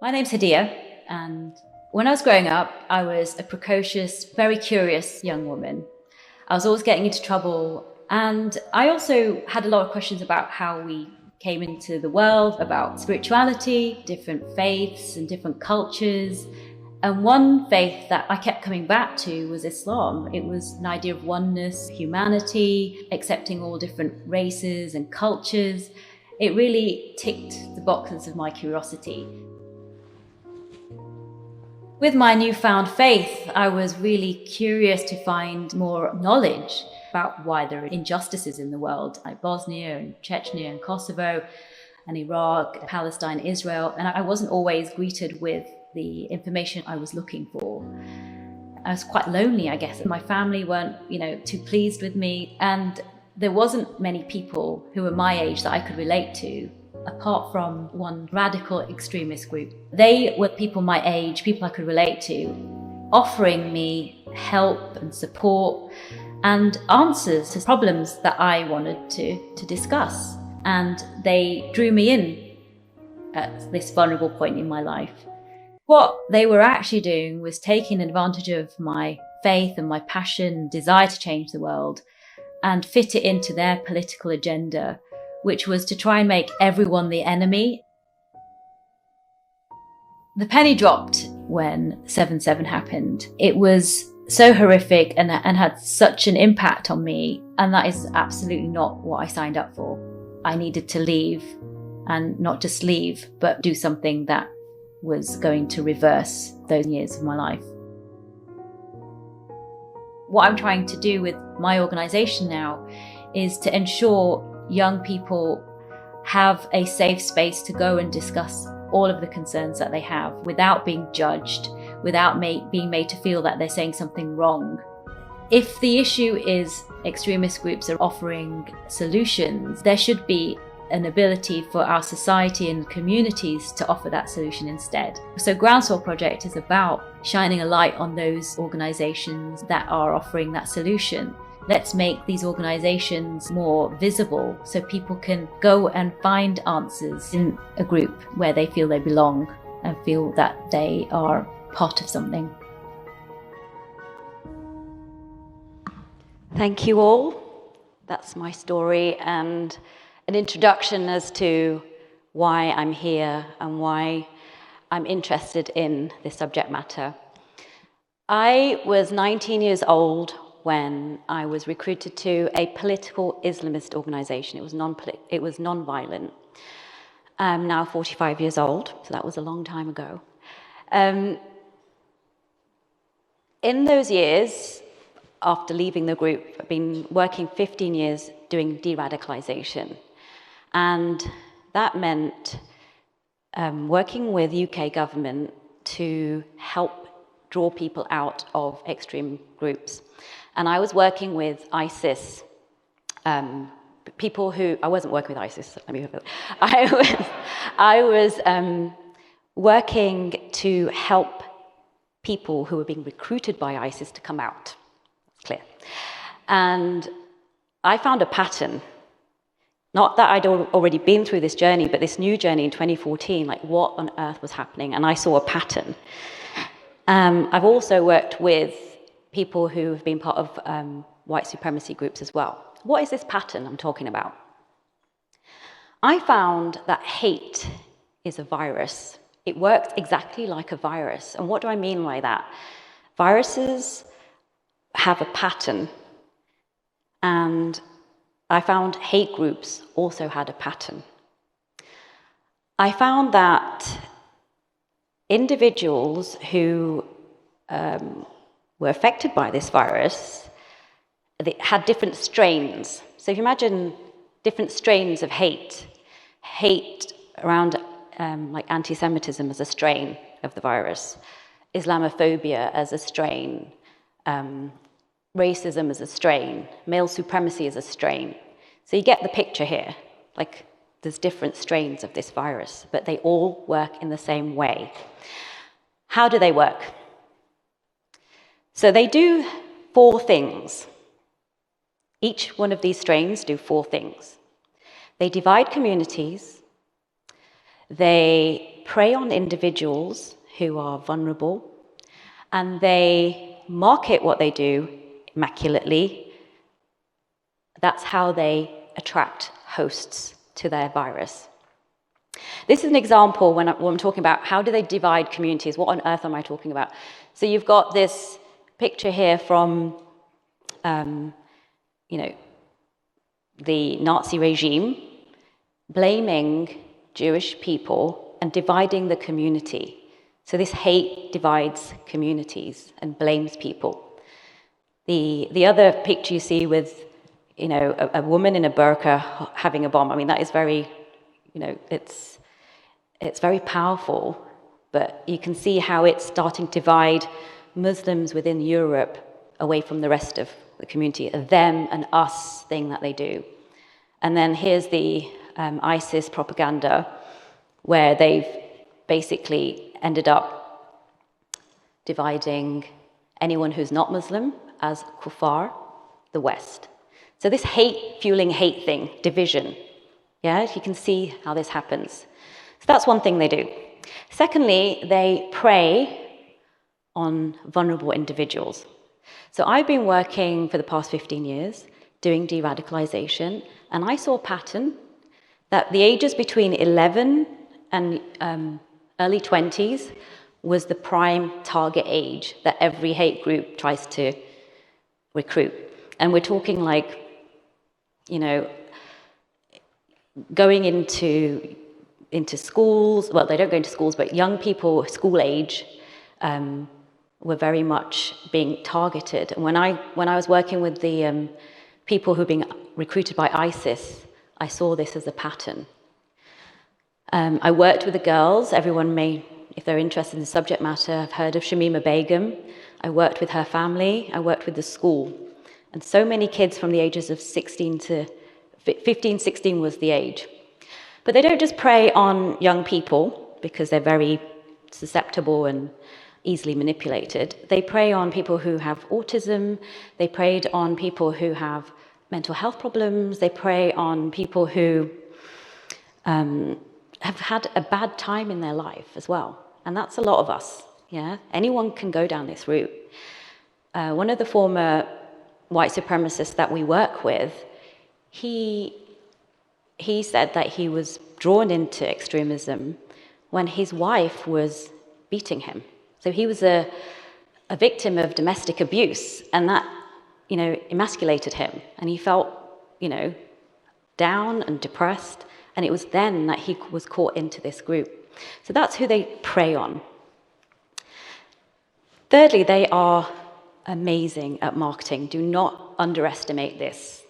My name's Hadia, and when I was growing up, I was a precocious, very curious young woman. I was always getting into trouble, and I also had a lot of questions about how we came into the world, about spirituality, different faiths and different cultures. And one faith that I kept coming back to was Islam. It was an idea of oneness, humanity, accepting all different races and cultures. It really ticked the boxes of my curiosity. With my newfound faith, I was really curious to find more knowledge about why there are injustices in the world, like Bosnia and Chechnya and Kosovo and Iraq, Palestine, Israel. And I wasn't always greeted with the information I was looking for. I was quite lonely, I guess. My family weren't, too pleased with me. And there wasn't many people who were my age that I could relate to, apart from one radical extremist group. They were people my age, people I could relate to, offering me help and support and answers to problems that I wanted to discuss. And they drew me in at this vulnerable point in my life. What they were actually doing was taking advantage of my faith and my passion, desire to change the world, and fit it into their political agenda, which was to try and make everyone the enemy. The penny dropped when 7/7 happened. It was so horrific and had such an impact on me, and that is absolutely not what I signed up for. I needed to leave, and not just leave, but do something that was going to reverse those years of my life. What I'm trying to do with my organisation now is to ensure young people have a safe space to go and discuss all of the concerns that they have without being judged, without being made to feel that they're saying something wrong. If the issue is extremist groups are offering solutions, there should be an ability for our society and communities to offer that solution instead. So Groundswell Project is about shining a light on those organisations that are offering that solution. Let's make these organisations more visible so people can go and find answers in a group where they feel they belong and feel that they are part of something. Thank you all. That's my story and an introduction as to why I'm here and why I'm interested in this subject matter. I was 19 years old when I was recruited to a political Islamist organisation. It was non-violent. I'm now 45 years old, so that was a long time ago. In those years, after leaving the group, I've been working 15 years doing de-radicalisation. And that meant working with UK government to help draw people out of extreme groups. And I was working with ISIS, people who, I wasn't working with ISIS, let me I was working to help people who were being recruited by ISIS to come out. That's clear. And I found a pattern. Not that I'd already been through this journey, but this new journey in 2014, like what on earth was happening? And I saw a pattern. I've also worked with people who have been part of white supremacy groups as well. What is this pattern I'm talking about? I found that hate is a virus. It works exactly like a virus. And what do I mean by that? Viruses have a pattern, and I found hate groups also had a pattern. I found that individuals who were affected by this virus, they had different strains. So if you imagine different strains of hate around like anti-Semitism as a strain of the virus, Islamophobia as a strain, racism as a strain, male supremacy as a strain. So you get the picture here, like there's different strains of this virus, but they all work in the same way. How do they work? So they do 4 things. Each one of these strains do 4 things. They divide communities, they prey on individuals who are vulnerable, and they market what they do immaculately. That's how they attract hosts to their virus. This is an example when I'm talking about how do they divide communities. What on earth am I talking about? So you've got this picture here from, the Nazi regime blaming Jewish people and dividing the community. So this hate divides communities and blames people. The other picture you see with, a woman in a burqa having a bomb. I mean, that is very, it's very powerful, but you can see how it's starting to divide Muslims within Europe away from the rest of the community, a them and us thing that they do. And then here's the ISIS propaganda, where they've basically ended up dividing anyone who's not Muslim as kuffar, the West. So this fueling hate thing, division, yeah, you can see how this happens. So that's one thing they do. Secondly, they prey on vulnerable individuals. So I've been working for the past 15 years doing de-radicalization, and I saw a pattern that the ages between 11 and early 20s was the prime target age that every hate group tries to recruit. And we're talking like, going into schools. Well, they don't go into schools, but young people, school age, were very much being targeted. And when I was working with the people who were being recruited by ISIS, I saw this as a pattern. I worked with the girls. Everyone may, if they're interested in the subject matter, have heard of Shamima Begum. I worked with her family. I worked with the school. And so many kids from the ages of 16 was the age. But they don't just prey on young people because they're very susceptible and easily manipulated. They prey on people who have autism. They preyed on people who have mental health problems. They prey on people who have had a bad time in their life as well. And that's a lot of us, yeah? Anyone can go down this route. One of the former white supremacists that we work with, he said that he was drawn into extremism when his wife was beating him. So he was a victim of domestic abuse, and that, emasculated him. And he felt, down and depressed. And it was then that he was caught into this group. So that's who they prey on. Thirdly, they are amazing at marketing. Do not underestimate this.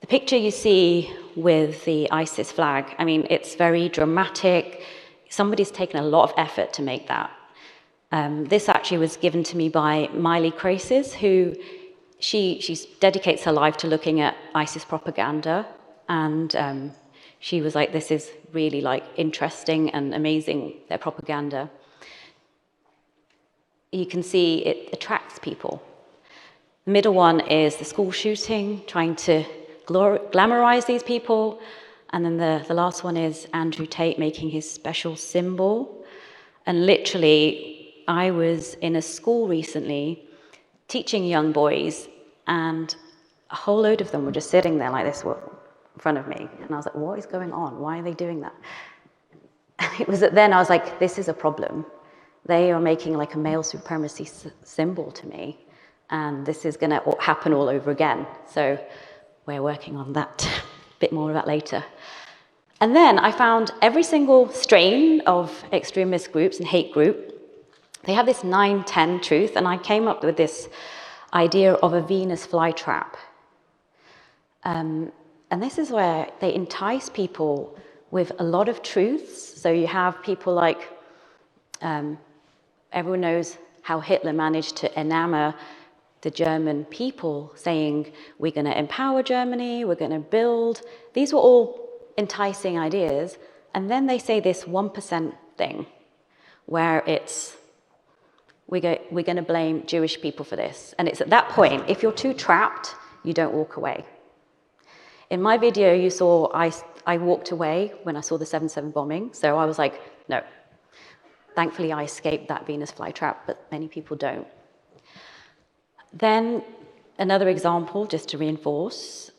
The picture you see with the ISIS flag, I mean, it's very dramatic. Somebody's taken a lot of effort to make that. This actually was given to me by Miley Craces, who she dedicates her life to looking at ISIS propaganda, and she was like, this is really interesting and amazing, their propaganda. You can see it attracts people. The middle one is the school shooting, trying to glamorize these people. And then the last one is Andrew Tate making his special symbol. And literally, I was in a school recently teaching young boys, and a whole load of them were just sitting there like this in front of me. And I was like, what is going on? Why are they doing that? And it was then I was like, this is a problem. They are making a male supremacy symbol to me, and this is going to happen all over again. So we're working on that, a bit more of that later. And then I found every single strain of extremist groups and hate group, they have this 9-10 truth, and I came up with this idea of a Venus flytrap. And this is where they entice people with a lot of truths. So you have people like, everyone knows how Hitler managed to enamor the German people, saying, we're going to empower Germany, we're going to build. These were all enticing ideas. And then they say this 1% thing, where it's, we're going to blame Jewish people for this. And it's at that point, if you're too trapped, you don't walk away. In my video, you saw I walked away when I saw the 7/7 bombing. So I was like, No. Thankfully, I escaped that Venus flytrap, but many people don't. Then another example, just to reinforce,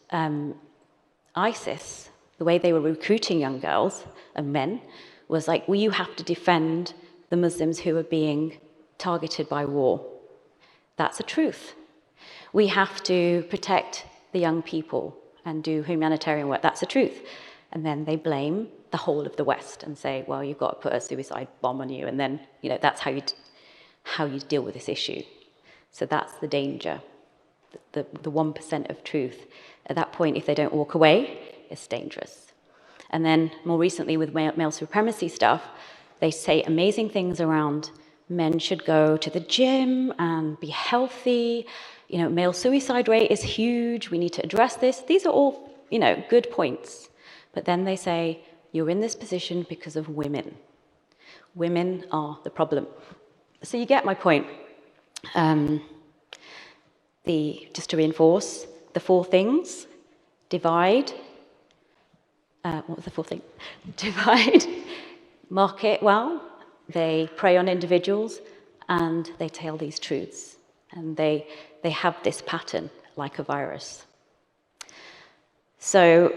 ISIS, the way they were recruiting young girls and men was like, well, you have to defend the Muslims who are being targeted by war. That's a truth. We have to protect the young people and do humanitarian work. That's the truth. And then they blame the whole of the West and say, well, you've got to put a suicide bomb on you, and then, that's how you deal with this issue. So that's the danger, the 1% of truth. At that point, if they don't walk away, it's dangerous. And then more recently with male supremacy stuff, they say amazing things around men should go to the gym and be healthy. Male suicide rate is huge. We need to address this. These are all, good points. But then they say, you're in this position because of women. Women are the problem. So you get my point. Just to reinforce, the 4 things: divide. What was the 4th thing? Divide, market well, they prey on individuals, and they tell these truths. And they have this pattern like a virus. So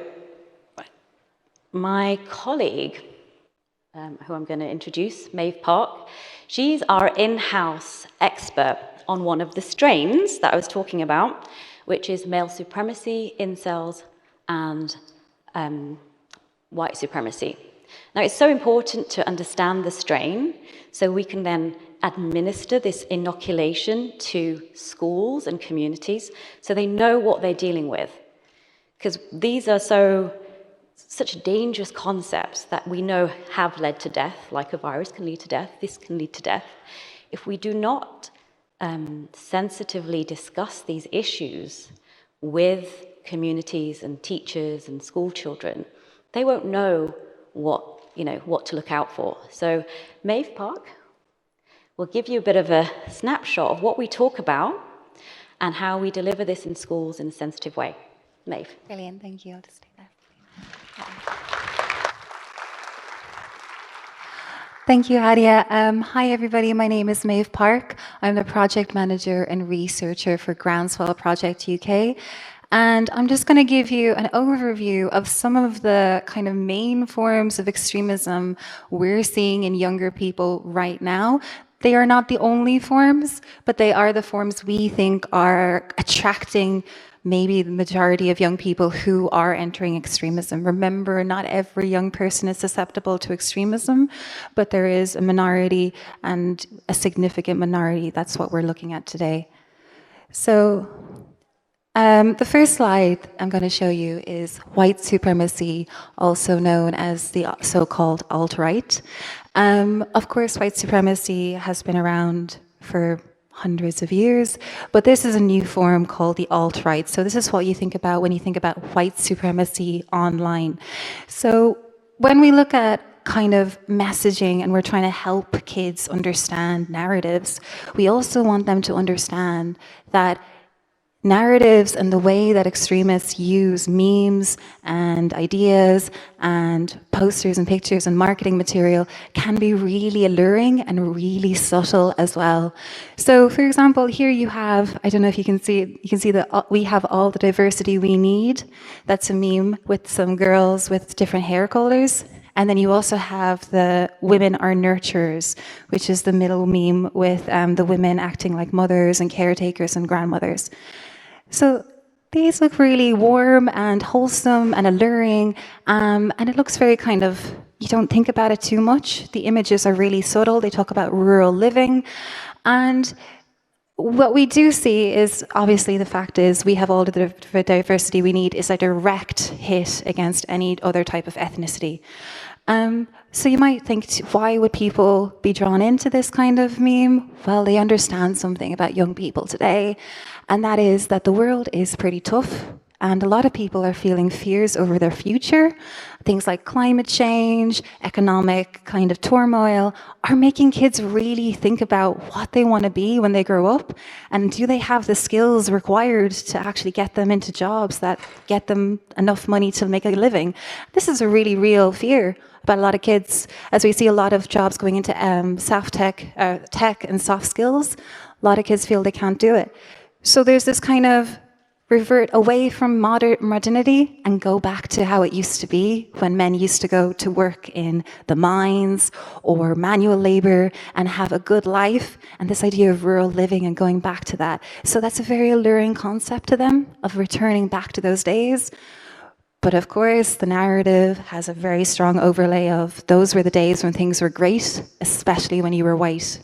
my colleague, who I'm going to introduce, Maeve Park, she's our in-house expert on one of the strains that I was talking about, which is male supremacy, incels, and white supremacy. Now, it's so important to understand the strain so we can then administer this inoculation to schools and communities so they know what they're dealing with. Because these are such dangerous concepts that we know have led to death, like a virus can lead to death, this can lead to death. If we do not sensitively discuss these issues with communities and teachers and school children, they won't know what to look out for. So Maeve Park will give you a bit of a snapshot of what we talk about and how we deliver this in schools in a sensitive way. Maeve. Brilliant, thank you. I'll just stay there. Thank you, Hadia. Hi, everybody. My name is Maeve Park. I'm the project manager and researcher for Groundswell Project UK. And I'm just going to give you an overview of some of the kind of main forms of extremism we're seeing in younger people right now. They are not the only forms, but they are the forms we think are attracting maybe the majority of young people who are entering extremism. Remember, not every young person is susceptible to extremism, but there is a minority and a significant minority. That's what we're looking at today. So the first slide I'm going to show you is white supremacy, also known as the so-called alt-right. Of course, white supremacy has been around for hundreds of years, but this is a new form called the alt-right. So this is what you think about when you think about white supremacy online. So when we look at kind of messaging and we're trying to help kids understand narratives, we also want them to understand that narratives and the way that extremists use memes and ideas and posters and pictures and marketing material can be really alluring and really subtle as well. So, for example, here you have, I don't know if you can see that we have all the diversity we need. That's a meme with some girls with different hair colors. And then you also have the women are nurturers, which is the middle meme with the women acting like mothers and caretakers and grandmothers. So these look really warm and wholesome and alluring, and it looks very kind of, you don't think about it too much. The images are really subtle. They talk about rural living. And what we do see is, obviously, the fact is we have all the diversity we need is a direct hit against any other type of ethnicity. So you might think, why would people be drawn into this kind of meme? Well, they understand something about young people today, and that is that the world is pretty tough, and a lot of people are feeling fears over their future. Things like climate change, economic kind of turmoil are making kids really think about what they want to be when they grow up, and do they have the skills required to actually get them into jobs that get them enough money to make a living. This is a really real fear about a lot of kids, as we see a lot of jobs going into tech and soft skills. A lot of kids feel they can't do it. So there's this kind of revert away from modernity and go back to how it used to be when men used to go to work in the mines or manual labor and have a good life, and this idea of rural living and going back to that. So that's a very alluring concept to them, of returning back to those days. But of course, the narrative has a very strong overlay of those were the days when things were great, especially when you were white.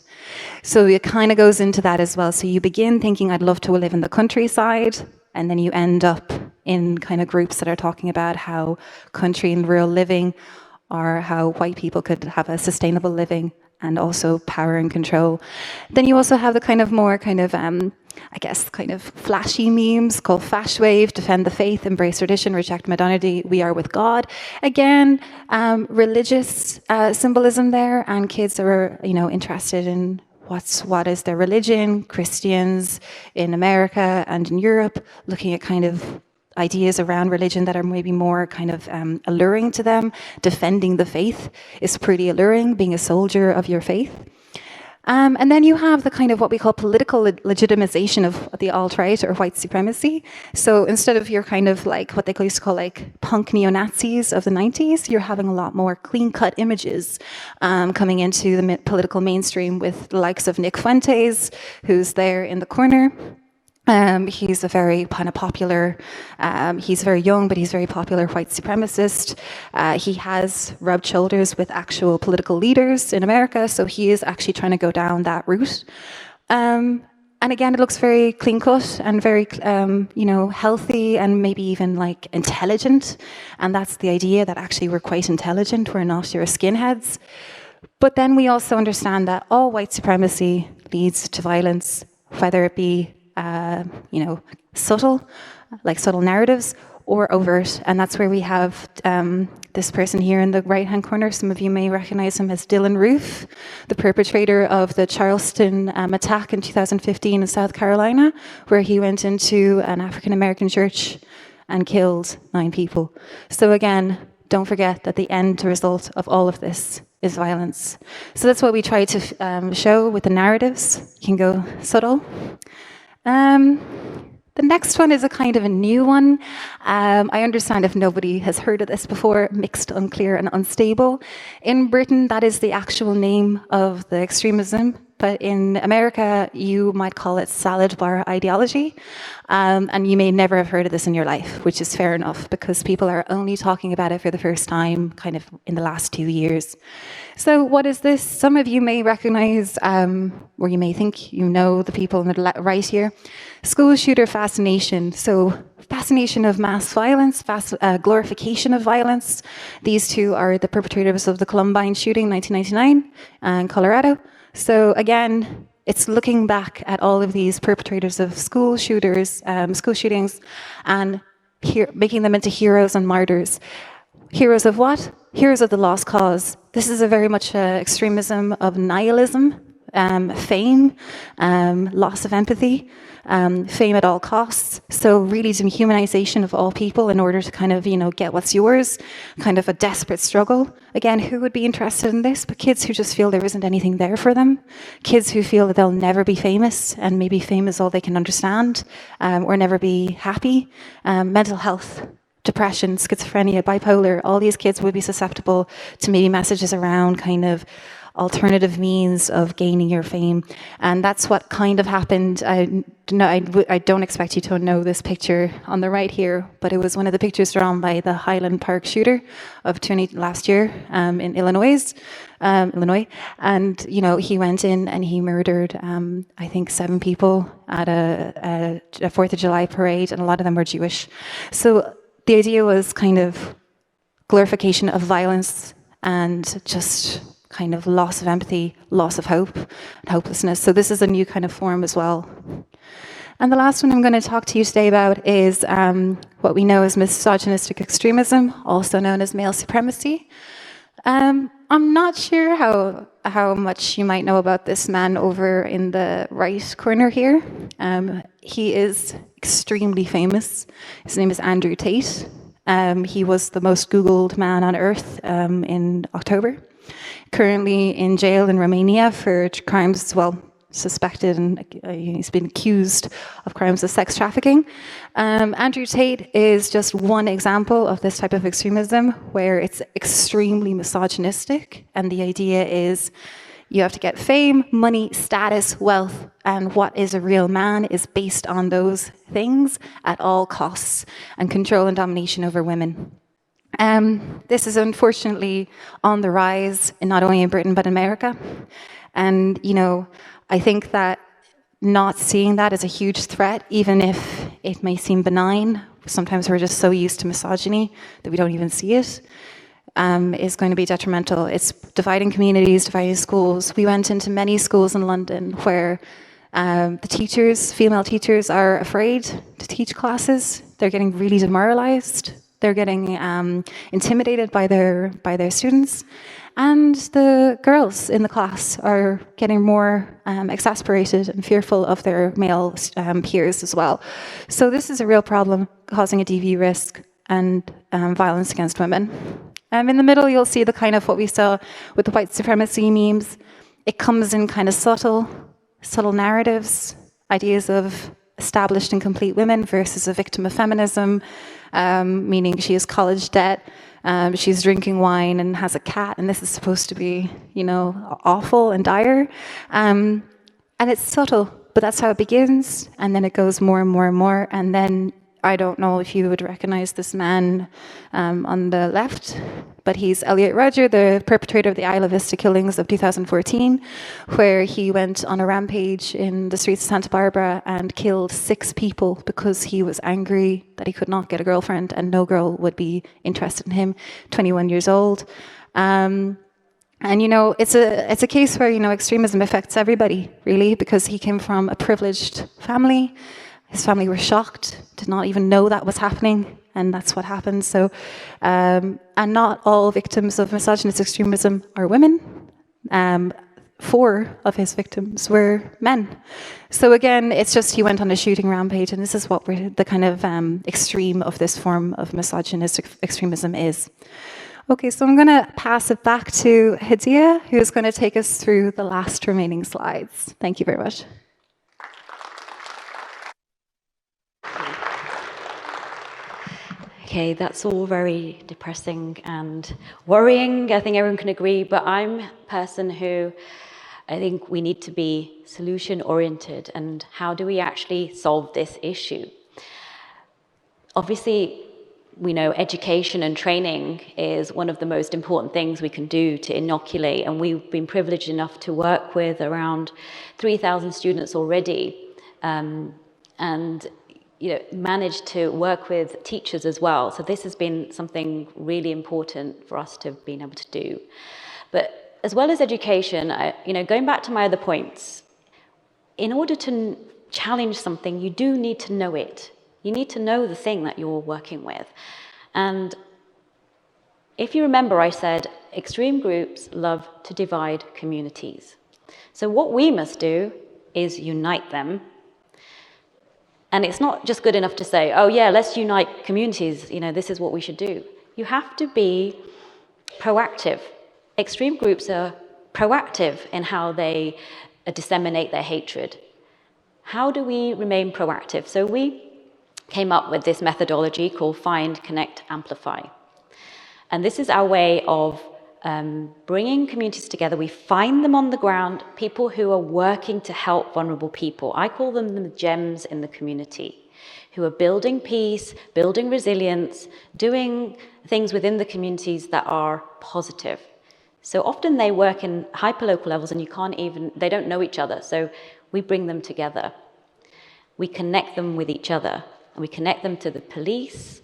So it kind of goes into that as well. So you begin thinking, I'd love to live in the countryside, and then you end up in kind of groups that are talking about how country and rural living, or how white people could have a sustainable living, and also power and control. Then you also have the kind of more kind of, I guess, kind of flashy memes called Fash Wave, defend the faith, embrace tradition, reject modernity, we are with God. Again, religious symbolism there, and kids are, interested in what is their religion. Christians in America and in Europe, looking at kind of ideas around religion that are maybe more kind of alluring to them. Defending the faith is pretty alluring, being a soldier of your faith. And then you have the kind of what we call political legitimization of the alt-right or white supremacy. So instead of your kind of like what they used to call like punk neo-Nazis of the 90s, you're having a lot more clean-cut images coming into the political mainstream with the likes of Nick Fuentes, who's there in the corner. He's a very kind of popular, he's very young, but he's very popular white supremacist. He has rubbed shoulders with actual political leaders in America, so he is actually trying to go down that route. And again, it looks very clean cut and very, healthy and maybe even like intelligent. And that's the idea, that actually we're quite intelligent, we're not your skinheads. But then we also understand that all white supremacy leads to violence, whether it be subtle narratives, or overt. And that's where we have this person here in the right-hand corner. Some of you may recognize him as Dylan Roof, the perpetrator of the Charleston attack in 2015 in South Carolina, where he went into an African-American church and killed 9 people. So again, don't forget that the end result of all of this is violence. So that's what we try to show with the narratives. You can go subtle. The next one is a kind of a new one. I understand if nobody has heard of this before, mixed, unclear, and unstable. In Britain, that is the actual name of the extremism, but in America, you might call it salad bar ideology. And you may never have heard of this in your life, which is fair enough, because people are only talking about it for the first time kind of in the last 2 years. So what is this? Some of you may recognize, or you may think you know the people on the right here. School shooter fascination. So fascination of mass violence, glorification of violence. These two are the perpetrators of the Columbine shooting, 1999, in Colorado. So again, it's looking back at all of these perpetrators of school shootings, and making them into heroes and martyrs. Heroes of what? Heroes of the lost cause. This is a very much extremism of nihilism, fame, loss of empathy, fame at all costs. So really dehumanization of all people in order to kind of, get what's yours, kind of a desperate struggle. Again, who would be interested in this? But kids who just feel there isn't anything there for them. Kids who feel that they'll never be famous, and maybe fame is all they can understand, or never be happy. Mental health, depression, schizophrenia, bipolar, all these kids would be susceptible to maybe messages around kind of alternative means of gaining your fame. And that's what kind of happened. I don't expect you to know this picture on the right here, but it was one of the pictures drawn by the Highland Park shooter of last year in Illinois. And, he went in and he murdered, I think, 7 people at a 4th of July parade, and a lot of them were Jewish. So the idea was kind of glorification of violence and just kind of loss of empathy, loss of hope, and hopelessness. So this is a new kind of form as well. And the last one I'm going to talk to you today about is what we know as misogynistic extremism, also known as male supremacy. I'm not sure how much you might know about this man over in the right corner here. He is extremely famous. His name is Andrew Tate. He was the most Googled man on earth in October. Currently in jail in Romania for crimes, well, suspected, and he's been accused of crimes of sex trafficking. Andrew Tate is just one example of this type of extremism where it's extremely misogynistic, and the idea is you have to get fame, money, status, wealth, and what is a real man is based on those things at all costs, and control and domination over women. This is unfortunately on the rise, not only in Britain but in America. And, you know, I think that not seeing that is a huge threat, even if it may seem benign. Sometimes we're just so used to misogyny that we don't even see it. Is going to be detrimental. It's dividing communities, dividing schools. We went into many schools in London where the teachers, female teachers, are afraid to teach classes. They're getting really demoralized. They're getting intimidated by their students. And the girls in the class are getting more exasperated and fearful of their male peers as well. So this is a real problem, causing a DV risk and violence against women. In the middle, you'll see the kind of what we saw with the white supremacy memes. It comes in kind of subtle narratives, ideas of established and complete women versus a victim of feminism, meaning she has college debt, she's drinking wine and has a cat, and this is supposed to be, you know, awful and dire. And it's subtle, but that's how it begins, and then it goes more and more and more, and then I don't know if you would recognize this man on the left, but he's Elliot Rodger, the perpetrator of the Isla Vista killings of 2014, where he went on a rampage in the streets of Santa Barbara and killed 6 people because he was angry that he could not get a girlfriend and no girl would be interested in him, 21 years old. And, you know, it's a case where, you know, extremism affects everybody, really, because he came from a privileged family. His family were shocked, did not even know that was happening, and that's what happened. So, and not all victims of misogynist extremism are women. 4 of his victims were men. So again, it's just he went on a shooting rampage, and this is what the kind of extreme of this form of misogynist extremism is. Okay, so I'm going to pass it back to Hadia, who's going to take us through the last remaining slides. Thank you very much. Okay, that's all very depressing and worrying. I think everyone can agree, but I'm a person who I think we need to be solution-oriented, and how do we actually solve this issue? Obviously, we know education and training is one of the most important things we can do to inoculate, and we've been privileged enough to work with around 3,000 students already, and you know, managed to work with teachers as well. So this has been something really important for us to have been able to do. But as well as education, you know, going back to my other points, in order to challenge something, you do need to know it. You need to know the thing that you're working with. And if you remember, I said extreme groups love to divide communities. So what we must do is unite them. And it's not just good enough to say, oh yeah, let's unite communities, you know, this is what we should do. You have to be proactive. Extreme groups are proactive in how they disseminate their hatred. How do we remain proactive? So we came up with this methodology called Find, Connect, Amplify. And this is our way of bringing communities together. We find them on the ground, people who are working to help vulnerable people. I call them the gems in the community, who are building peace, building resilience, doing things within the communities that are positive. So often they work in hyperlocal levels and they don't know each other. So we bring them together. We connect them with each other, and we connect them to the police,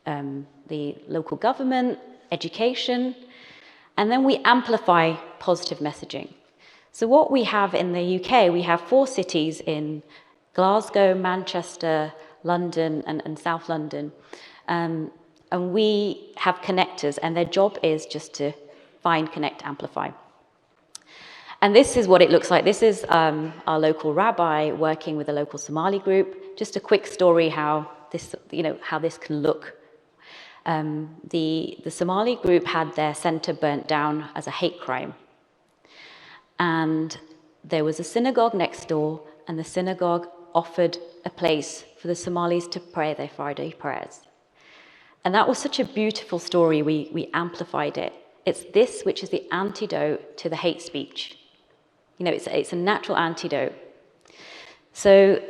the local government, education, and then we amplify positive messaging. So what we have in the UK, we have 4 cities in Glasgow, Manchester, London, and South London. And we have connectors, and their job is just to find, connect, amplify. And this is what it looks like. This is our local rabbi working with a local Somali group. Just a quick story how this, how this can look. The Somali group had their center burnt down as a hate crime. And there was a synagogue next door, and the synagogue offered a place for the Somalis to pray their Friday prayers. And that was such a beautiful story, we amplified it. It's this which is the antidote to the hate speech. It's a natural antidote. So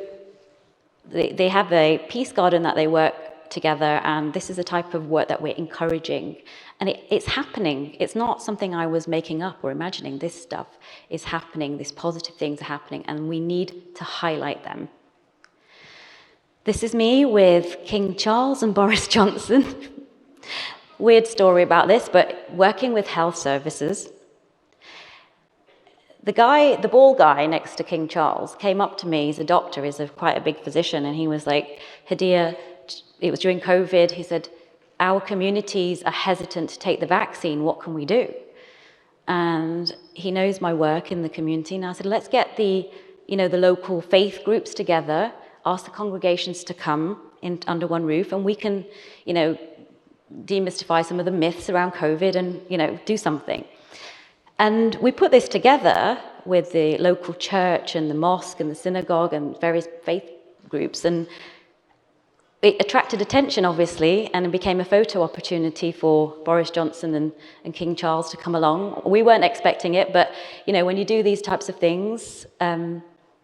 they have a peace garden that they work together, and this is the type of work that we're encouraging. And it's happening. It's not something I was making up or imagining. This stuff is happening. These positive things are happening, and we need to highlight them. This is me with King Charles and Boris Johnson. Weird story about this, but working with health services. The bald guy next to King Charles came up to me. He's a doctor, he's quite a big physician, and he was like, Hadia, it was during COVID, he said, our communities are hesitant to take the vaccine, what can we do? And he knows my work in the community, and I said, let's get the local faith groups together, ask the congregations to come in under one roof, and we can, demystify some of the myths around COVID and, do something. And we put this together with the local church and the mosque and the synagogue and various faith groups, and it attracted attention, obviously, and it became a photo opportunity for Boris Johnson and King Charles to come along. We weren't expecting it, but, when you do these types of things,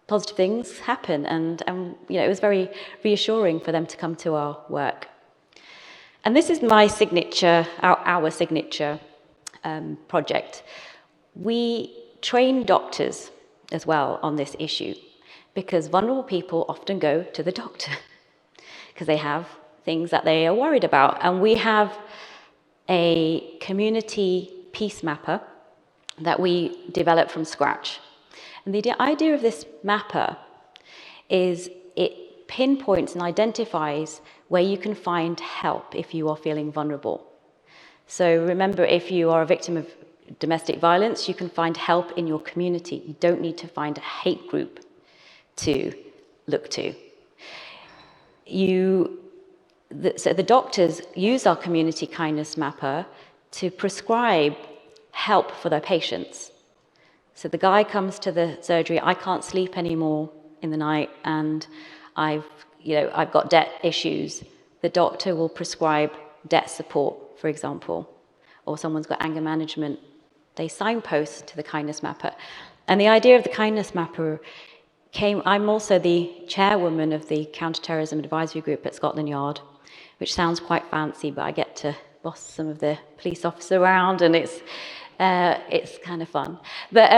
positive things happen, and it was very reassuring for them to come to our work. And this is my signature, our signature project. We train doctors as well on this issue, because vulnerable people often go to the doctor because they have things that they are worried about. And we have a community peace mapper that we developed from scratch. And the idea of this mapper is it pinpoints and identifies where you can find help if you are feeling vulnerable. So remember, if you are a victim of domestic violence, you can find help in your community. You don't need to find a hate group to look to. So the doctors use our community kindness mapper to prescribe help for their patients. So the guy comes to the surgery, I can't sleep anymore in the night, and I've got debt issues. The doctor will prescribe debt support, for example, or someone's got anger management. They signpost to the kindness mapper. And the idea of the kindness mapper I'm also the chairwoman of the counterterrorism advisory group at Scotland Yard, which sounds quite fancy, but I get to boss some of the police officers around, and it's kind of fun. But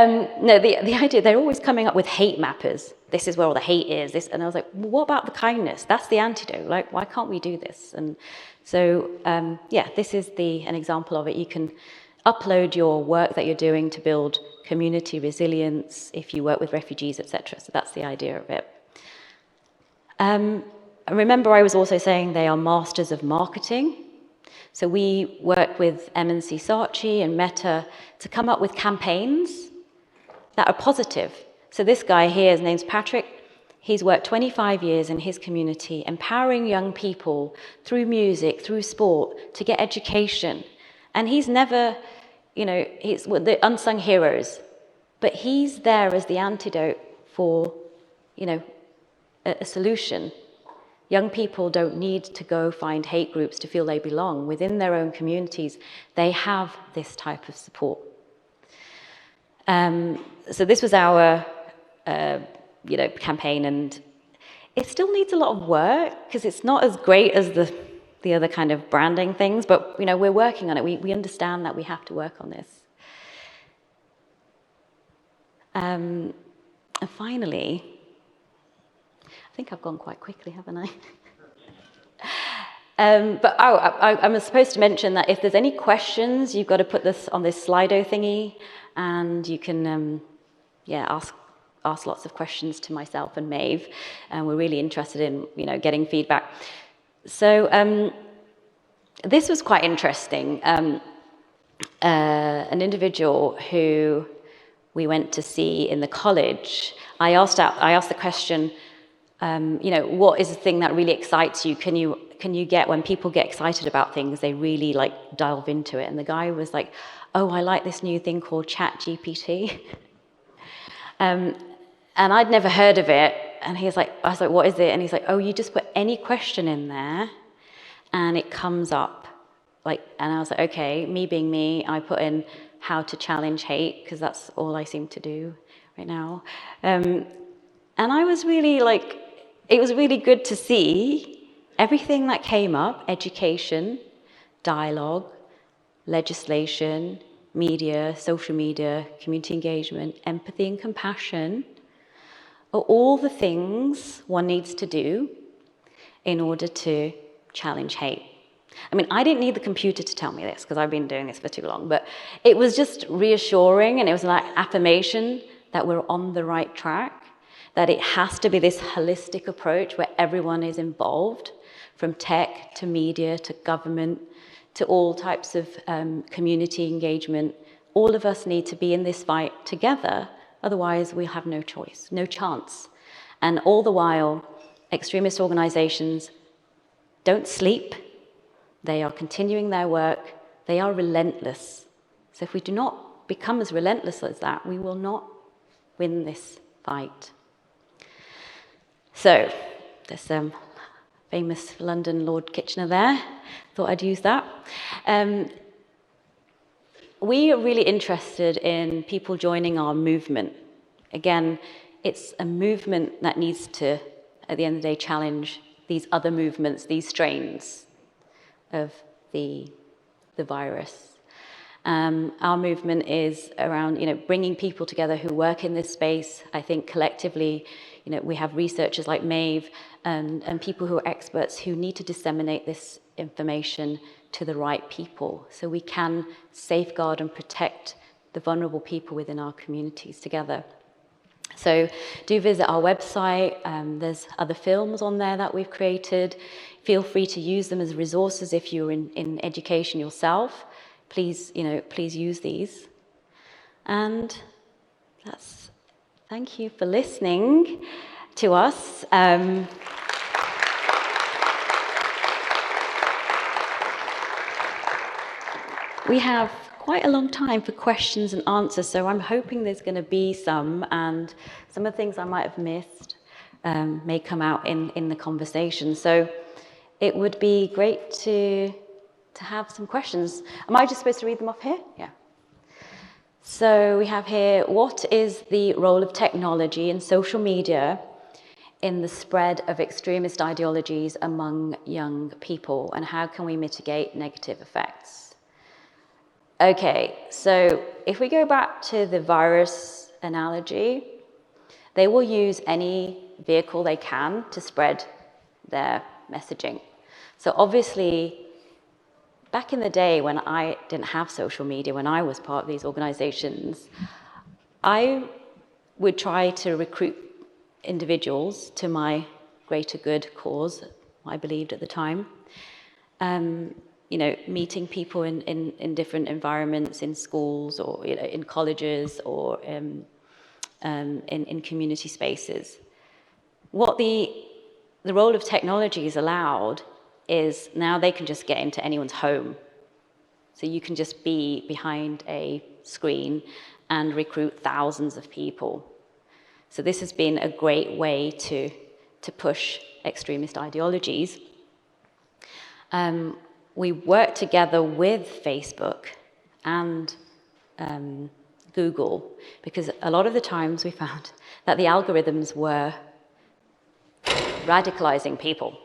no, the idea, they're always coming up with hate mappers. This is where all the hate is. And I was like, well, what about the kindness? That's the antidote. Like, why can't we do this? And so, this is an example of it. You can upload your work that you're doing to build community resilience if you work with refugees, etc. So that's the idea of it. Remember, I was also saying they are masters of marketing. So we work with MNC Saatchi and Meta to come up with campaigns that are positive. So this guy here, his name's Patrick. He's worked 25 years in his community, empowering young people through music, through sport, to get education. And he's never, he's the unsung heroes, but he's there as the antidote for, a solution. Young people don't need to go find hate groups to feel they belong. Within their own communities, they have this type of support. So this was our, campaign, and it still needs a lot of work because it's not as great as the other kind of branding things, but we're working on it. We understand that we have to work on this. And finally, I think I've gone quite quickly, haven't I? I'm supposed to mention that if there's any questions, you've got to put this on this Slido thingy, and you can, asked lots of questions to myself and Maeve, and we're really interested in, getting feedback. So this was quite interesting. An individual who we went to see in the college, I asked the question, what is the thing that really excites you? Can you get, when people get excited about things, they really delve into it? And the guy was like, oh, I like this new thing called ChatGPT. And I'd never heard of it. And I was like, what is it? And he's like, oh, you just put any question in there and it comes up. And I was like, okay, me being me, I put in how to challenge hate, because that's all I seem to do right now. And I was really it was really good to see everything that came up: education, dialogue, legislation, media, social media, community engagement, empathy and compassion are all the things one needs to do in order to challenge hate. I mean, I didn't need the computer to tell me this, because I've been doing this for too long, but it was just reassuring, and it was like affirmation that we're on the right track, that it has to be this holistic approach where everyone is involved, from tech to media to government to all types of community engagement. All of us need to be in this fight together, otherwise we'll have no choice, no chance. And all the while, extremist organizations don't sleep. They are continuing their work. They are relentless. So if we do not become as relentless as that, we will not win this fight. So there's famous London Lord Kitchener there. Thought I'd use that. We are really interested in people joining our movement. Again, it's a movement that needs to, at the end of the day, challenge these other movements, these strains of the virus. Our movement is around, bringing people together who work in this space. I think collectively, we have researchers like Maeve and people who are experts who need to disseminate this information to the right people so we can safeguard and protect the vulnerable people within our communities together. So do visit our website. There's other films on there that we've created. Feel free to use them as resources if you're in education yourself. Please, please use these. And thank you for listening to us. We have quite a long time for questions and answers, so I'm hoping there's going to be some, and some of the things I might have missed may come out in the conversation. So it would be great to have some questions. Am I just supposed to read them off here? Yeah. So we have here, what is the role of technology and social media in the spread of extremist ideologies among young people, and how can we mitigate negative effects? Okay, so if we go back to the virus analogy, they will use any vehicle they can to spread their messaging. So obviously, back in the day when I didn't have social media, when I was part of these organizations, I would try to recruit individuals to my greater good cause, I believed at the time. Meeting people in different environments, in schools or in colleges or in community spaces. What the role of technology has allowed is now they can just get into anyone's home. So you can just be behind a screen and recruit thousands of people. So this has been a great way to push extremist ideologies. We worked together with Facebook and Google, because a lot of the times we found that the algorithms were radicalizing people.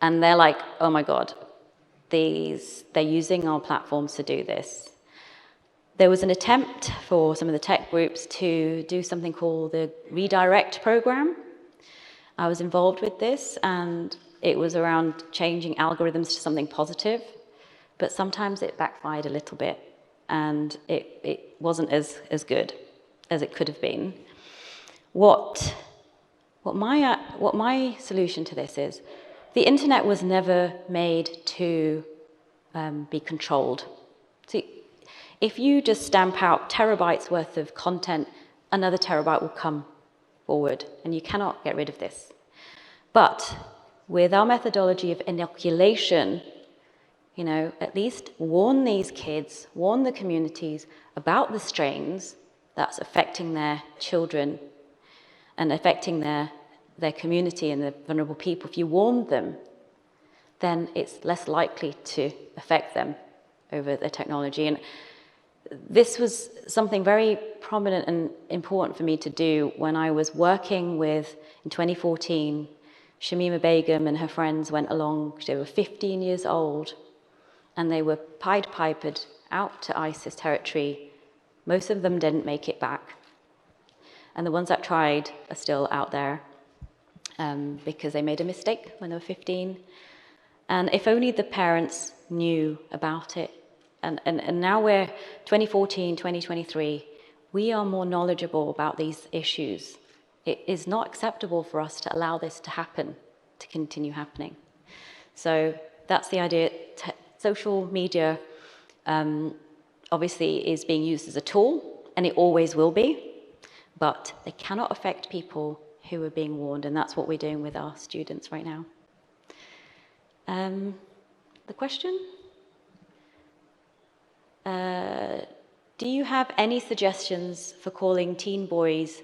And they're like, oh my God, they're using our platforms to do this. There was an attempt for some of the tech groups to do something called the redirect program. I was involved with this, and it was around changing algorithms to something positive, but sometimes it backfired a little bit, and it wasn't as good as it could have been. What my solution to this is, the internet was never made to be controlled. See, if you just stamp out terabytes worth of content, another terabyte will come forward, and you cannot get rid of this. But with our methodology of inoculation, at least warn these kids, warn the communities about the strains that's affecting their children and affecting their community and the vulnerable people. If you warn them, then it's less likely to affect them over the technology. And this was something very prominent and important for me to do when I was working with, in 2014, Shamima Begum and her friends went along. They were 15 years old, and they were Pied Pipered out to ISIS territory. Most of them didn't make it back. And the ones that tried are still out there because they made a mistake when they were 15. And if only the parents knew about it. And now we're 2014, 2023, we are more knowledgeable about these issues. It is not acceptable for us to allow this to happen, to continue happening. So that's the idea. Social media obviously is being used as a tool, and it always will be, but they cannot affect people who are being warned, and that's what we're doing with our students right now. The question? Do you have any suggestions for calling teen boys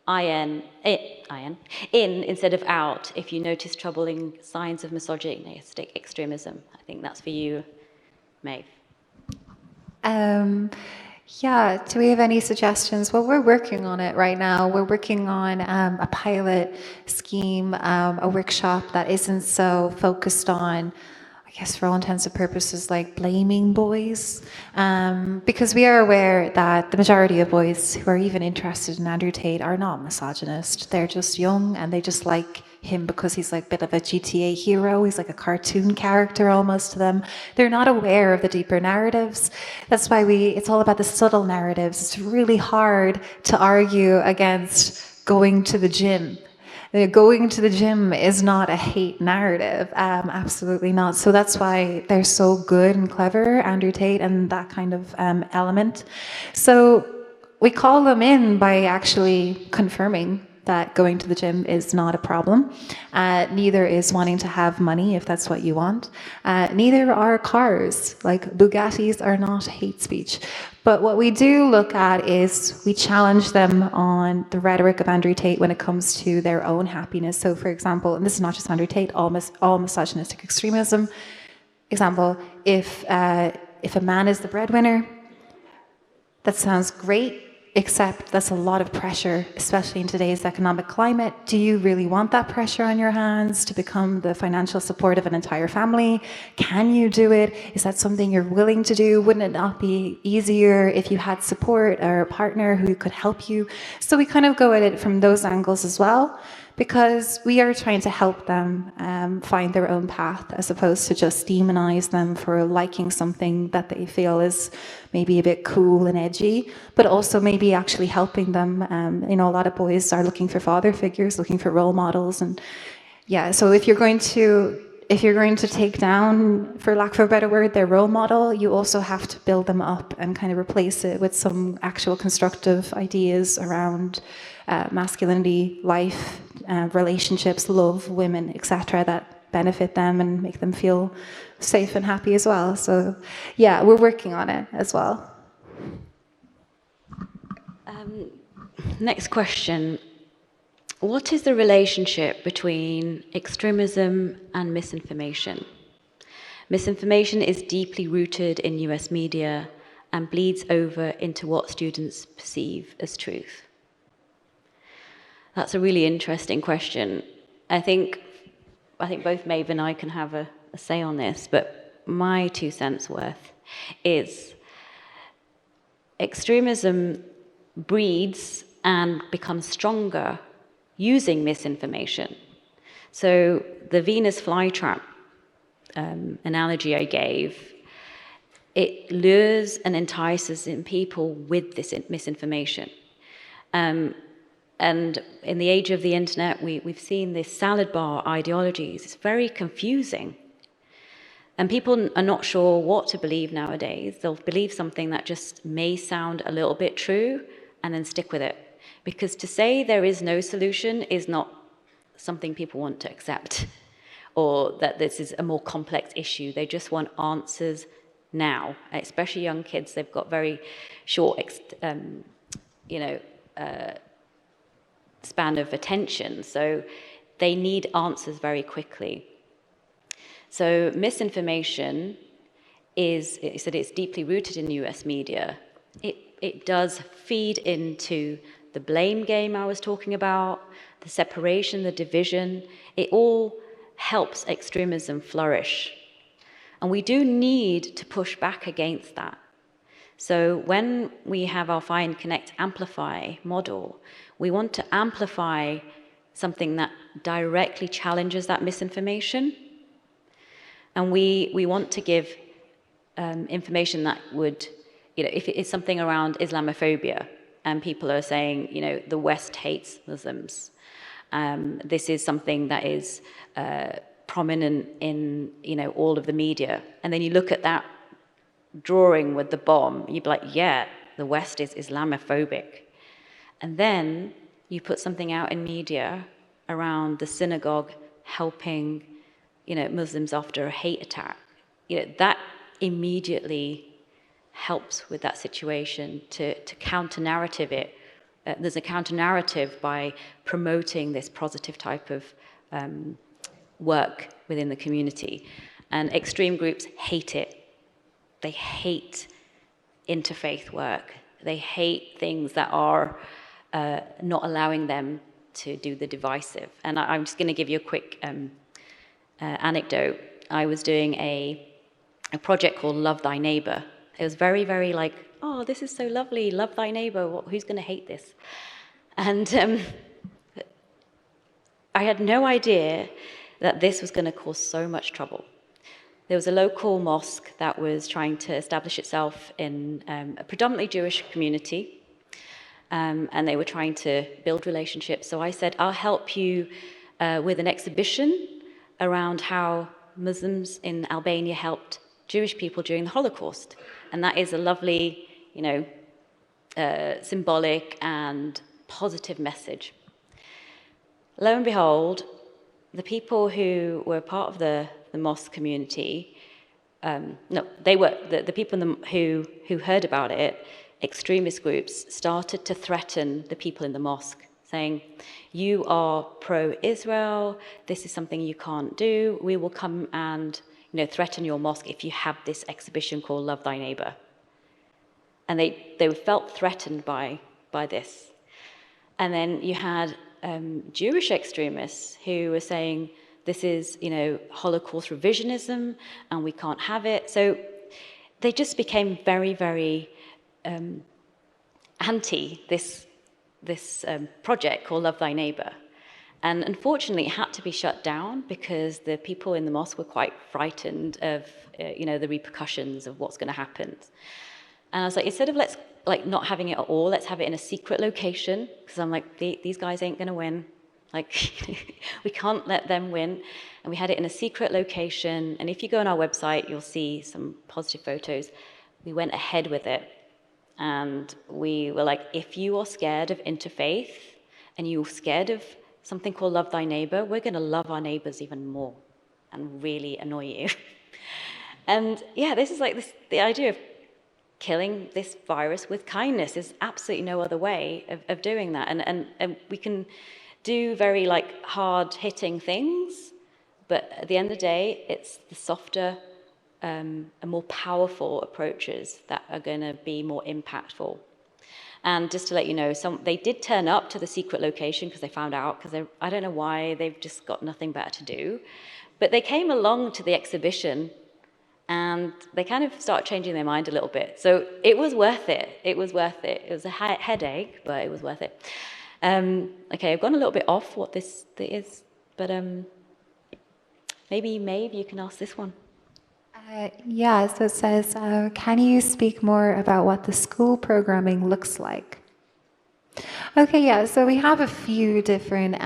in instead of out if you notice troubling signs of misogynistic extremism? I think that's for you, Maeve. Yeah, do we have any suggestions? Well, we're working on it right now. We're working on a pilot scheme, a workshop that isn't so focused on, I guess for all intents and purposes, like blaming boys. Because we are aware that the majority of boys who are even interested in Andrew Tate are not misogynist. They're just young and they just like him because he's like a bit of a GTA hero. He's like a cartoon character almost to them. They're not aware of the deeper narratives. That's why it's all about the subtle narratives. It's really hard to argue against going to the gym. Going to the gym is not a hate narrative, absolutely not. So that's why they're so good and clever, Andrew Tate and that kind of element. So we call them in by actually confirming that going to the gym is not a problem. Neither is wanting to have money, if that's what you want. Neither are cars. Like Bugattis are not hate speech. But what we do look at is we challenge them on the rhetoric of Andrew Tate when it comes to their own happiness. So for example, and this is not just Andrew Tate, all misogynistic extremism. Example, if a man is the breadwinner, that sounds great, except that's a lot of pressure, especially in today's economic climate. Do you really want that pressure on your hands to become the financial support of an entire family? Can you do it? Is that something you're willing to do? Wouldn't it not be easier if you had support or a partner who could help you? So we kind of go at it from those angles as well, because we are trying to help them find their own path, as opposed to just demonize them for liking something that they feel is maybe a bit cool and edgy, but also maybe actually helping them. A lot of boys are looking for father figures, looking for role models, and yeah. So if you're going to take down, for lack of a better word, their role model, you also have to build them up and kind of replace it with some actual constructive ideas around masculinity, life, relationships, love, women, etc., that benefit them and make them feel safe and happy as well. So yeah, we're working on it as well. Next question. What is the relationship between extremism and misinformation? Misinformation is deeply rooted in US media and bleeds over into what students perceive as truth. That's a really interesting question. I think both Maeve and I can have a say on this, but my 2 cents worth is extremism breeds and becomes stronger using misinformation. So the Venus flytrap analogy I gave, it lures and entices in people with this misinformation. And in the age of the internet, we've seen this salad bar ideologies. It's very confusing. And people are not sure what to believe nowadays. They'll believe something that just may sound a little bit true and then stick with it. Because to say there is no solution is not something people want to accept, or that this is a more complex issue. They just want answers now, especially young kids. They've got very short, span of attention, so they need answers very quickly. So misinformation it's deeply rooted in US media. It does feed into the blame game I was talking about, the separation, the division. It all helps extremism flourish. And we do need to push back against that. So when we have our Find, Connect, Amplify model, we want to amplify something that directly challenges that misinformation. And we want to give information that would, if it's something around Islamophobia, and people are saying, the West hates Muslims. This is something that is prominent in, all of the media. And then you look at that drawing with the bomb, you'd be like, yeah, the West is Islamophobic. And then you put something out in media around the synagogue helping, Muslims after a hate attack. That immediately helps with that situation to counter-narrative it. There's a counter-narrative by promoting this positive type of work within the community. And extreme groups hate it. They hate interfaith work. They hate things that are not allowing them to do the divisive. And I'm just going to give you a quick anecdote. I was doing a project called Love Thy Neighbor. It was very, very like, oh, this is so lovely, love thy neighbor, who's going to hate this? And I had no idea that this was going to cause so much trouble. There was a local mosque that was trying to establish itself in a predominantly Jewish community, and they were trying to build relationships. So I said, I'll help you with an exhibition around how Muslims in Albania helped Jewish people during the Holocaust. And that is a lovely, symbolic and positive message. Lo and behold, the people who were part of the mosque community, the people who heard about it, extremist groups, started to threaten the people in the mosque, saying, you are pro-Israel, this is something you can't do, we will come and threaten your mosque if you have this exhibition called Love Thy Neighbor. And they felt threatened by this. And then you had Jewish extremists who were saying, this is, Holocaust revisionism, and we can't have it. So they just became very, very anti this project called Love Thy Neighbor. And unfortunately, it had to be shut down because the people in the mosque were quite frightened of, the repercussions of what's going to happen. And I was like, instead of not having it at all, let's have it in a secret location, because I'm like, these guys ain't going to win. We can't let them win. And we had it in a secret location. And if you go on our website, you'll see some positive photos. We went ahead with it. And we were like, if you are scared of interfaith and you're scared of something called Love Thy Neighbor, we're going to love our neighbors even more and really annoy you. And yeah, this is the idea of killing this virus with kindness. There's absolutely no other way of doing that. And we can do very hard-hitting things, but at the end of the day, it's the softer and more powerful approaches that are going to be more impactful. And just to let you know, they did turn up to the secret location because they found out, because I don't know why, they've just got nothing better to do. But they came along to the exhibition and they kind of started changing their mind a little bit. So it was worth it. It was worth it. It was a headache, but it was worth it. Okay, I've gone a little bit off what this is, but maybe Maeve, you can ask this one. Yeah, so it says, can you speak more about what the school programming looks like? Okay, yeah, so we have a few different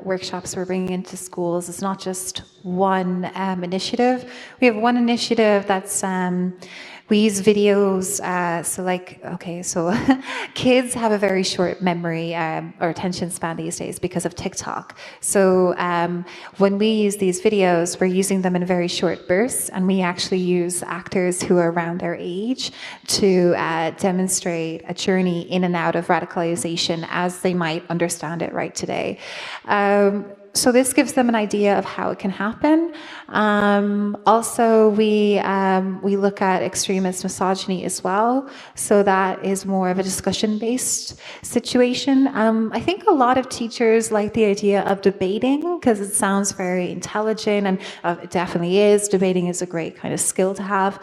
workshops we're bringing into schools. It's not just one initiative. We have one initiative that's, we use videos, so like, okay, so kids have a very short memory or attention span these days because of TikTok. So when we use these videos, we're using them in very short bursts, and we actually use actors who are around their age to demonstrate a journey in and out of radicalization as they might understand it right today. So this gives them an idea of how it can happen. Also, we look at extremist misogyny as well. So that is more of a discussion-based situation. I think a lot of teachers like the idea of debating because it sounds very intelligent, and it definitely is. Debating is a great kind of skill to have.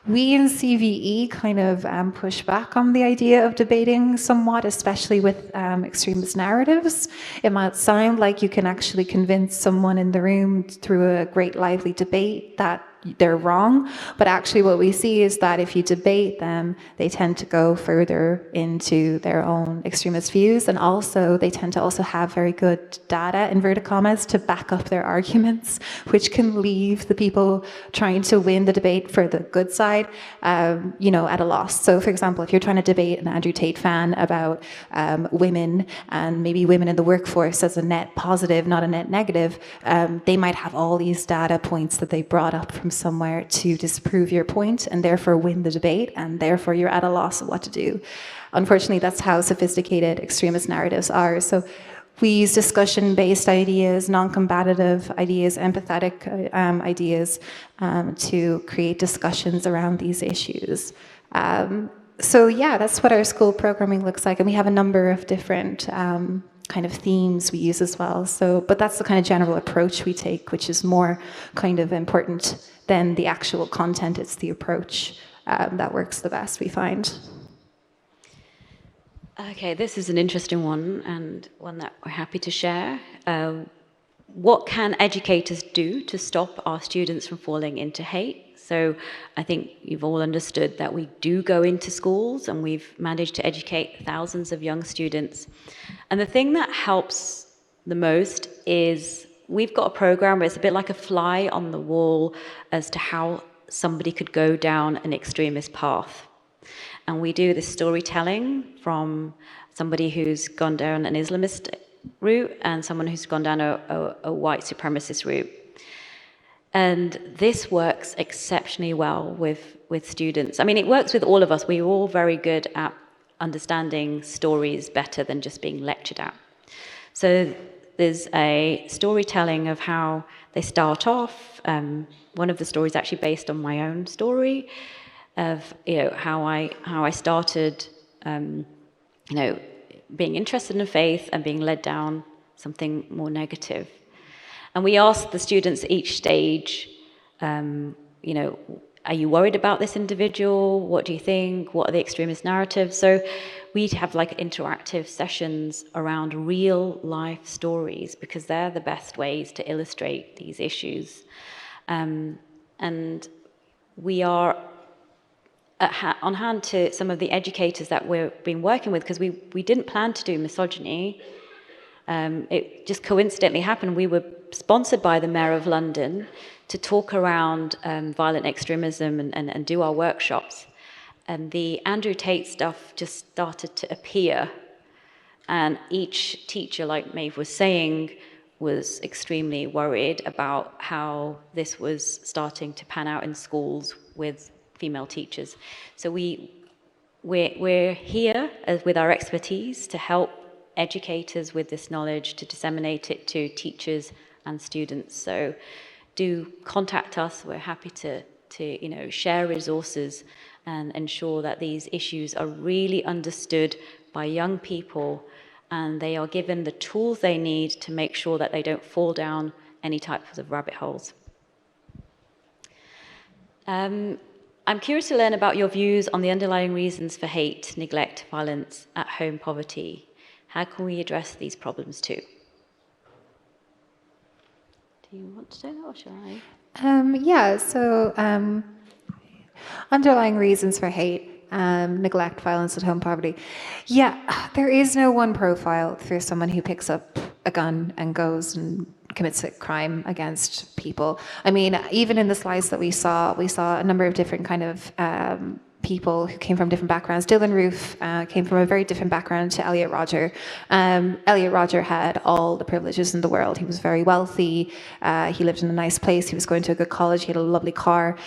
We in CVE kind of push back on the idea of debating somewhat, especially with extremist narratives. It might sound like you can actually convince someone in the room through a great lively debate that they're wrong, but actually what we see is that if you debate them, they tend to go further into their own extremist views, and also they tend to also have very good data, inverted commas, to back up their arguments, which can leave the people trying to win the debate for the good side, at a loss. So for example, if you're trying to debate an Andrew Tate fan about women and maybe women in the workforce as a net positive, not a net negative, they might have all these data points that they brought up from somewhere to disprove your point and therefore win the debate, and therefore you're at a loss of what to do. Unfortunately, that's how sophisticated extremist narratives are. So we use discussion-based ideas, non-combative ideas, empathetic ideas to create discussions around these issues. So yeah, that's what our school programming looks like, and we have a number of different kind of themes we use as well. So, but that's the kind of general approach we take, which is more kind of important than the actual content. It's the approach that works the best, we find. Okay, this is an interesting one, and one that we're happy to share. What can educators do to stop our students from falling into hate? So I think you've all understood that we do go into schools, and we've managed to educate thousands of young students. And the thing that helps the most is we've got a program where it's a bit like a fly on the wall as to how somebody could go down an extremist path. And we do this storytelling from somebody who's gone down an Islamist route and someone who's gone down a white supremacist route. And this works exceptionally well with students. I mean, it works with all of us. We're all very good at understanding stories better than just being lectured at. So there's a storytelling of how they start off. One of the stories actually based on my own story of how I started being interested in faith and being led down something more negative. And we asked the students at each stage, are you worried about this individual? What do you think? What are the extremist narratives? So we'd have like interactive sessions around real life stories, because they're the best ways to illustrate these issues. And we are on hand to some of the educators that we've been working with, because we didn't plan to do misogyny. It just coincidentally happened. We were sponsored by the Mayor of London to talk around violent extremism and do our workshops. And the Andrew Tate stuff just started to appear. And each teacher, like Maeve was saying, was extremely worried about how this was starting to pan out in schools with female teachers. So we're here with our expertise to help educators with this knowledge, to disseminate it to teachers and students. So do contact us. We're happy to share resources and ensure that these issues are really understood by young people, and they are given the tools they need to make sure that they don't fall down any types of rabbit holes. I'm curious to learn about your views on the underlying reasons for hate, neglect, violence, at-home poverty. How can we address these problems too? Do you want to say that, or shall I? Underlying reasons for hate. neglect, violence at home, poverty. Yeah, there is no one profile for someone who picks up a gun and goes and commits a crime against people. I mean, even in the slides that we saw a number of different kind of people who came from different backgrounds. Dylan Roof came from a very different background to Elliot Rodger. Elliot Rodger had all the privileges in the world. He was very wealthy. He lived in a nice place. He was going to a good college. He had a lovely car.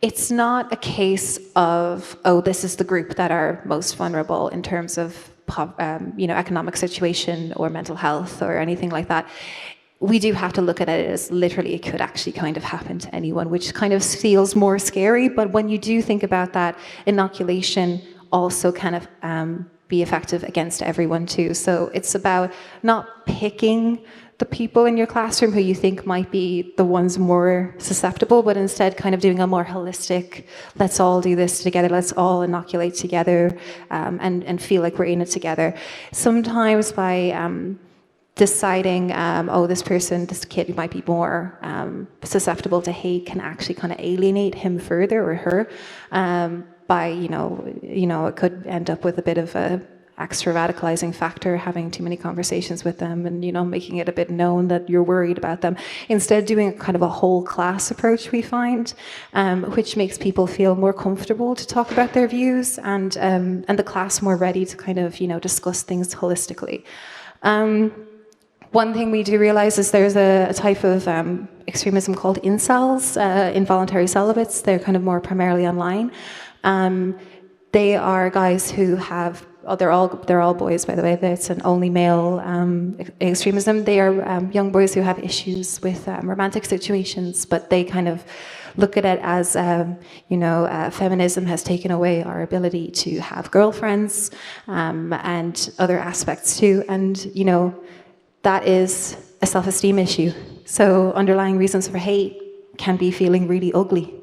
It's not a case of, oh, this is the group that are most vulnerable in terms of economic situation or mental health or anything like that. We do have to look at it as literally it could actually kind of happen to anyone, which kind of feels more scary. But when you do think about that, inoculation also kind of be effective against everyone too. So it's about not picking the people in your classroom who you think might be the ones more susceptible, but instead kind of doing a more holistic, let's all do this together, let's all inoculate together and feel like we're in it together. Sometimes by deciding, this kid might be more susceptible to hate can actually kind of alienate him further or her by, it could end up with a bit of a extra radicalizing factor, having too many conversations with them and, making it a bit known that you're worried about them. Instead, doing kind of a whole class approach, we find, which makes people feel more comfortable to talk about their views and the class more ready to kind of, discuss things holistically. One thing we do realize is there's a type of extremism called incels, involuntary celibates. They're kind of more primarily online. They are guys who have, they're all boys, by the way. It's an only male extremism. They are young boys who have issues with romantic situations, but they kind of look at it as, feminism has taken away our ability to have girlfriends and other aspects too. And, that is a self-esteem issue. So underlying reasons for hate can be feeling really ugly,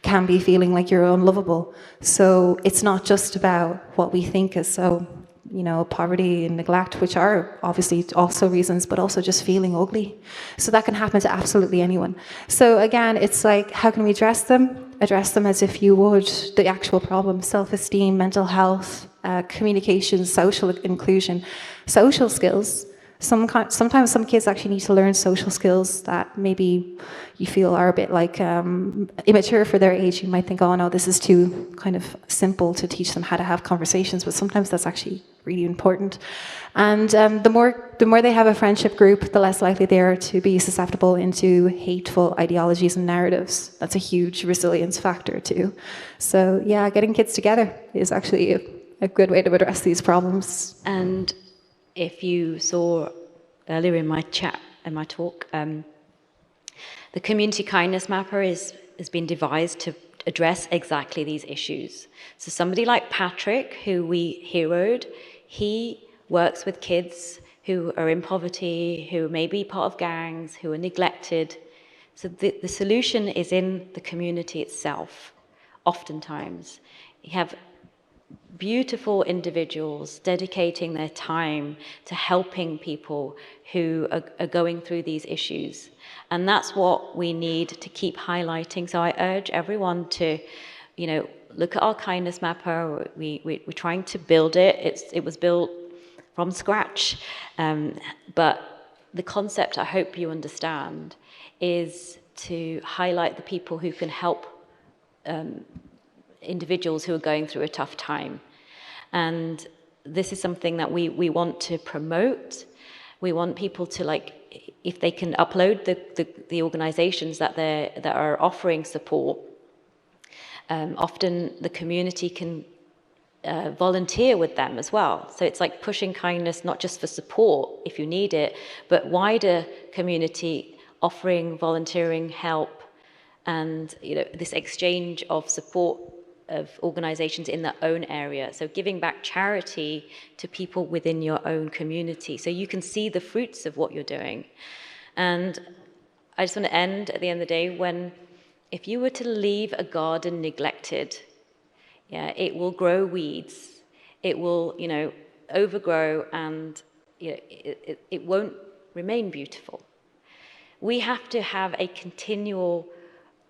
can be feeling like you're unlovable. So it's not just about what we think is poverty and neglect, which are obviously also reasons, but also just feeling ugly. So that can happen to absolutely anyone. So again, it's like, how can we address them? Address them as if you would the actual problem: self-esteem, mental health, communication, social inclusion, social skills. Sometimes some kids actually need to learn social skills that maybe you feel are a bit like immature for their age. You might think, oh no, this is too kind of simple to teach them how to have conversations, but sometimes that's actually really important. And the more they have a friendship group, the less likely they are to be susceptible into hateful ideologies and narratives. That's a huge resilience factor too. So yeah, getting kids together is actually a good way to address these problems. And if you saw earlier in my talk, the community kindness mapper has been devised to address exactly these issues. So somebody like Patrick, who we heroed, he works with kids who are in poverty, who may be part of gangs, who are neglected. So the solution is in the community itself, oftentimes. You have beautiful individuals dedicating their time to helping people who are going through these issues. And that's what we need to keep highlighting. So I urge everyone to, look at our kindness mapper. We're trying to build it. It was built from scratch. But the concept, I hope you understand, is to highlight the people who can help individuals who are going through a tough time. And this is something that we want to promote. We want people to, if they can upload the organizations that are offering support, often the community can volunteer with them as well. So it's like pushing kindness, not just for support if you need it, but wider community offering volunteering help and this exchange of support of organizations in their own area. So giving back charity to people within your own community so you can see the fruits of what you're doing. And I just want to end at the end of the day if you were to leave a garden neglected, it will grow weeds. It will, overgrow and it won't remain beautiful. We have to have a continual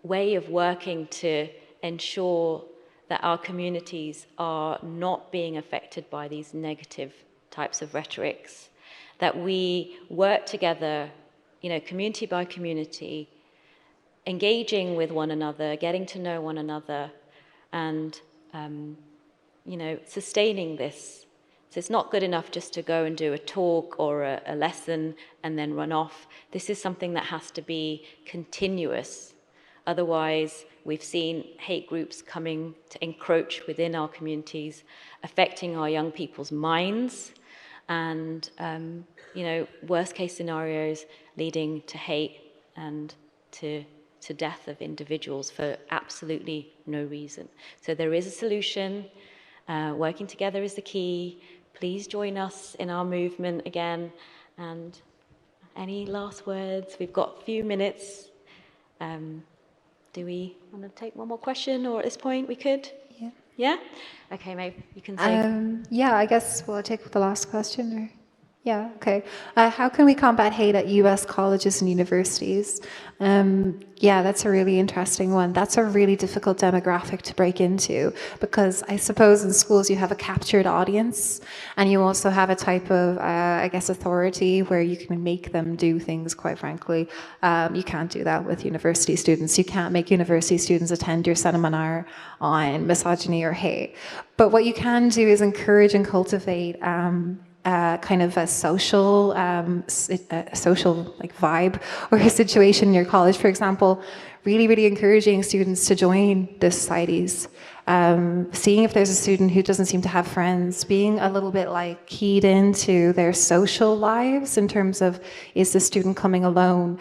way of working to ensure that our communities are not being affected by these negative types of rhetorics, that we work together, community by community, engaging with one another, getting to know one another, and sustaining this. So it's not good enough just to go and do a talk or a lesson and then run off. This is something that has to be continuous. Otherwise, we've seen hate groups coming to encroach within our communities, affecting our young people's minds, and worst case scenarios leading to hate and to death of individuals for absolutely no reason. So there is a solution. Working together is the key. Please join us in our movement again. And any last words? We've got a few minutes. Do we want to take one more question, or at this point we could? Yeah. Yeah? Okay, Maeve, you can say. Yeah, I guess we'll take the last question. Or... Yeah, okay. How can we combat hate at US colleges and universities? Yeah, that's a really interesting one. That's a really difficult demographic to break into, because I suppose in schools you have a captured audience, and you also have a type of, authority where you can make them do things, quite frankly. You can't do that with university students. You can't make university students attend your seminar on misogyny or hate. But what you can do is encourage and cultivate kind of a social like vibe or a situation in your college. For example, really encouraging students to join the societies, seeing if there's a student who doesn't seem to have friends, being a little bit like keyed into their social lives in terms of, is the student coming alone?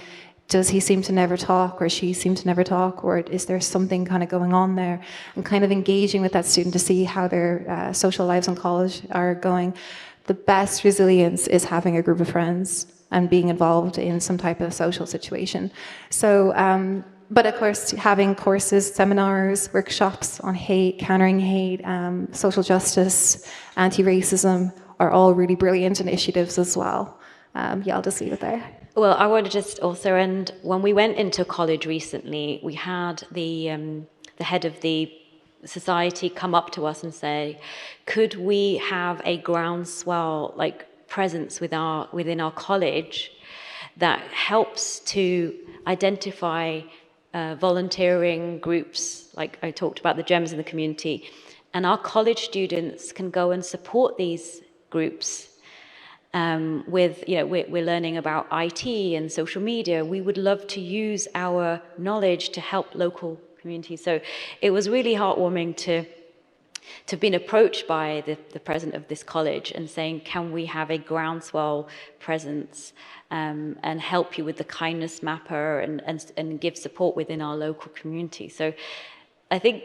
Does he seem to never talk, or she seem to never talk, or is there something kind of going on there? And kind of engaging with that student to see how their social lives in college are going. The best resilience is having a group of friends and being involved in some type of social situation. So, but of course, having courses, seminars, workshops on hate, countering hate, social justice, anti-racism are all really brilliant initiatives as well. I'll just leave it there. Well, I want to just also end, when we went into college recently, we had the head of the society come up to us and say, could we have a groundswell presence within our college that helps to identify volunteering groups, like I talked about the gems in the community, and our college students can go and support these groups we're learning about IT and social media. We would love to use our knowledge to help local communities. So it was really heartwarming to have been approached by the president of this college and saying, can we have a groundswell presence and help you with the kindness mapper and give support within our local community. So I think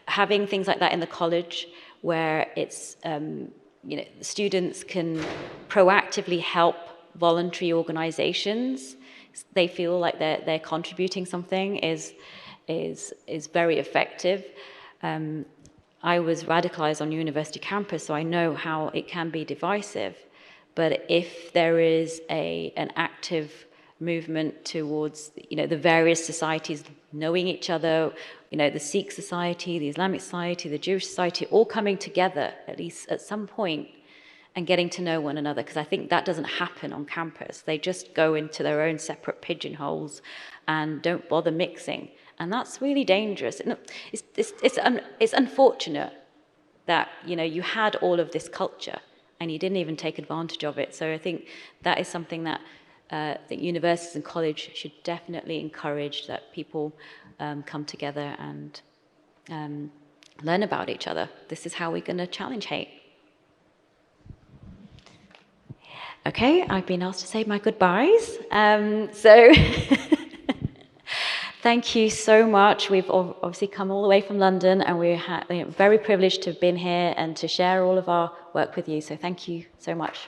having things like that in the college where it's students can proactively help voluntary organizations, they feel like they're contributing something, is very effective. I was radicalized on university campus, so I know how it can be divisive. But if there is an active movement towards the various societies knowing each other, the Sikh society, the Islamic society, the Jewish society, all coming together at least at some point and getting to know one another, because I think that doesn't happen on campus. They just go into their own separate pigeonholes and don't bother mixing. And that's really dangerous. It's unfortunate that you had all of this culture and you didn't even take advantage of it. So I think that is something that universities and college should definitely encourage, that people come together and learn about each other. This is how we're going to challenge hate. Okay, I've been asked to say my goodbyes. So thank you so much. We've obviously come all the way from London, and we're very privileged to have been here and to share all of our work with you. So thank you so much.